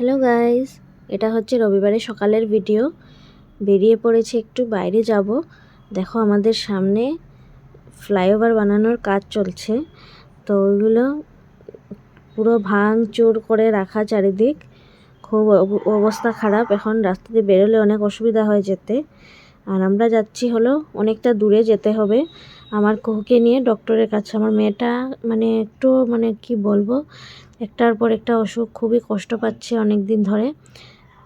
Hello guys, এটা হচ্ছে রবিবারের সকালের ভিডিও। বেরিয়ে পড়েছি, একটু বাইরে যাব। দেখো আমাদের সামনে ফ্লাইওভার বানানোর কাজ চলছে। তো ওইগুলো পুরো ভাঙচুর করে রাখা চারিদিক, খুব অবস্থা খারাপ। এখন রাস্তা দিয়ে বেরোলে অনেক অসুবিধা হয় যেতে। আর আমরা যাচ্ছি হলো অনেকটা দূরে যেতে হবে আমার কুহুকে নিয়ে ডক্টরের কাছে। আমার মেয়েটা একটু কি বলবো, একটার পর একটা অসুখ, খুবই কষ্ট পাচ্ছে অনেক দিন ধরে।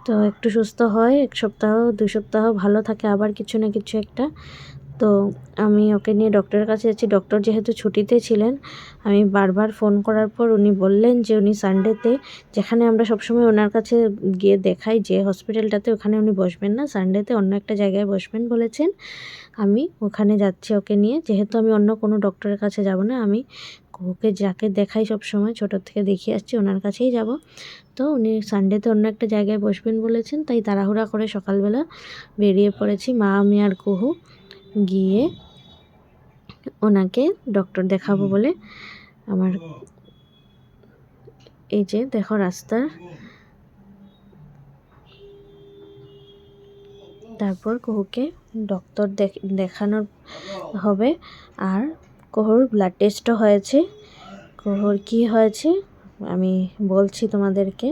তো একটু সুস্থ হয়, 1 সপ্তাহ 2 সপ্তাহ ভালো থাকে, আবার কিছু না কিছু একটা। তো আমি ওকে নিয়ে ডক্টরের কাছে যাচ্ছি। ডক্টর যেহেতু ছুটিতে ছিলেন, আমি বারবার ফোন করার পর উনি বললেন যে উনি সানডেতে, যেখানে আমরা সবসময় ওনার কাছে গিয়ে দেখাই যে হসপিটালটাতে, ওখানে উনি বসবেন না, সানডেতে অন্য একটা জায়গায় বসবেন বলেছেন। আমি ওখানে যাচ্ছি ওকে নিয়ে। যেহেতু আমি অন্য কোনো ডক্টরের কাছে যাব না, আমি ওকে যাকে দেখাই সবসময়, ছোটোর থেকে দেখিয়ে আসছি, ওনার কাছেই যাব। তো উনি সানডেতে অন্য একটা জায়গায় বসবেন বলেছেন, তাই তাড়াহুড়া করে সকালবেলা বেরিয়ে পড়েছি মা, আমি আর কুহু, গিয়ে ওনাকে ডক্টর দেখাবো বলে। আমার এই যে দেখো রাস্তার, তারপর কুহুকে ডক্টর দেখানোর হবে। আর কুহুর ব্লাড টেস্টও হয়েছে। কুহুর কি হয়েছে আমি বলছি তোমাদেরকে।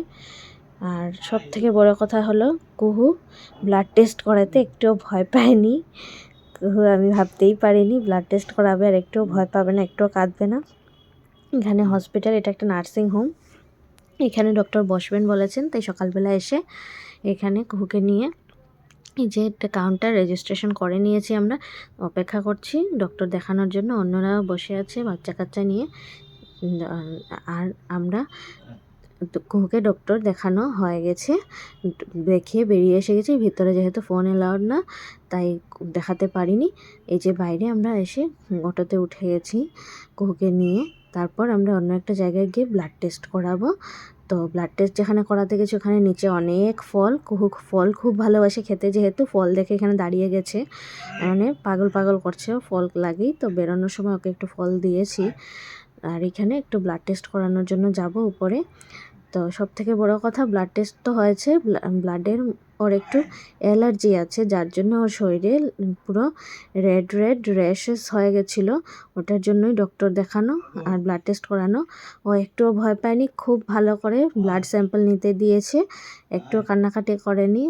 আর সব থেকে বড় কথা হলো, কুহু ব্লাড টেস্ট করাতে একটুও ভয় পায়নি। কুহু, আমি ভাবতেই পারিনি ব্লাড টেস্ট করাবে আর একটুও ভয় পাবে না, একটুও কাঁদবে না। এখানে হসপিটাল, এটা একটা নার্সিং হোম, এখানে ডক্টর বসবেন বলেছেন। তাই সকালবেলা এসে এখানে কুহুকে নিয়ে, এই যে একটা কাউন্টার, রেজিস্ট্রেশন করে নিয়েছি, আমরা অপেক্ষা করছি ডক্টর দেখানোর জন্য। অন্যরাও বসে আছে বাচ্চা কাচ্চা নিয়ে। আর আমরা কুহুকে ডক্টর দেখানো হয়ে গেছে, দেখিয়ে বেরিয়ে এসে গেছি। ভিতরে যেহেতু ফোন এলাউড না, তাই দেখাতে পারিনি। এই যে বাইরে আমরা এসে অটোতে উঠে গেছি কুহুকে নিয়ে। তারপর আমরা অন্য একটা জায়গায় গিয়ে ব্লাড টেস্ট করাবো। তো ব্লাড টেস্ট যেখানে করাতে গেছি, ওখানে নিচে অনেক ফল। কুহু ফল খুব ভালোবাসে খেতে, যেহেতু ফল দেখে এখানে দাঁড়িয়ে গেছে, পাগল পাগল করছে ফল লাগেই। তো বেরোনোর সময় ওকে একটু ফল দিয়েছি। আর এখানে একটু ব্লাড টেস্ট করানোর জন্য যাব উপরে। তো সব থেকে বড় কথা, ব্লাড টেস্ট তো হয়েছে, ব্লাডের ওর একটু অ্যালার্জি আছে, যার জন্য ওর শরীরে পুরো রেড রেড র্যাশেস হয়ে গেছিলো। ওটার জন্যই ডক্টর দেখানো আর ব্লাড টেস্ট করানো। ও একটুও ভয় পায়নি, খুব ভালো করে ব্লাড স্যাম্পল নিতে দিয়েছে, একটুও কান্নাকাটি করেনি।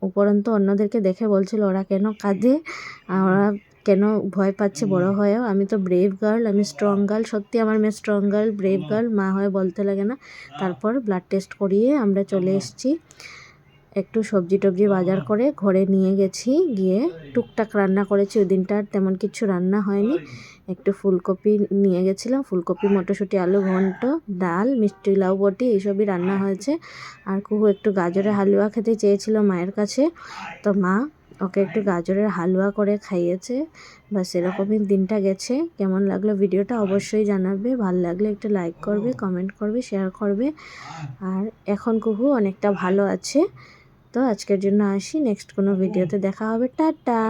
উপরন্তু অন্যদেরকে দেখে বলছিল ওরা কেন কাঁদে, ওরা কেন ভয় পাচ্ছে বড় হয়েও। আমি তো ব্রেভ গার্ল, আমি স্ট্রং গার্ল। সত্যি আমার মেয়ে স্ট্রং গার্ল, ব্রেভ গার্ল, মা হয়ে বলতে লাগে না। তারপর ব্লাড টেস্ট করিয়ে আমরা চলে এসেছি। একটু সবজি টবজি বাজার করে ঘরে নিয়ে গেছি, গিয়ে টুকটাক রান্না করেছি। ওই দিনটা আর তেমন কিছু রান্না হয়নি। একটু ফুলকপি নিয়ে গেছিলাম, ফুলকপি, মটরশুঁটি, আলু ঘন্ট, ডাল, মিষ্টি লাউ বটি, এইসবই রান্না হয়েছে। আর কুহু একটু গাজরের হালুয়া খেতে চেয়েছিল মায়ের কাছে, তো মা ওকে একটু গাজরের হালুয়া করে খাইয়েছে। বাস এরকমই দিনটা গেছে। কেমন লাগলো ভিডিওটা অবশ্যই জানাবে। ভালো লাগলে একটু লাইক করবে, কমেন্ট করবে, শেয়ার করবে। আর এখন কুহু অনেকটা ভালো আছে। তো আজকের জন্য আসি, নেক্সট কোনো ভিডিওতে দেখা হবে। টাটা।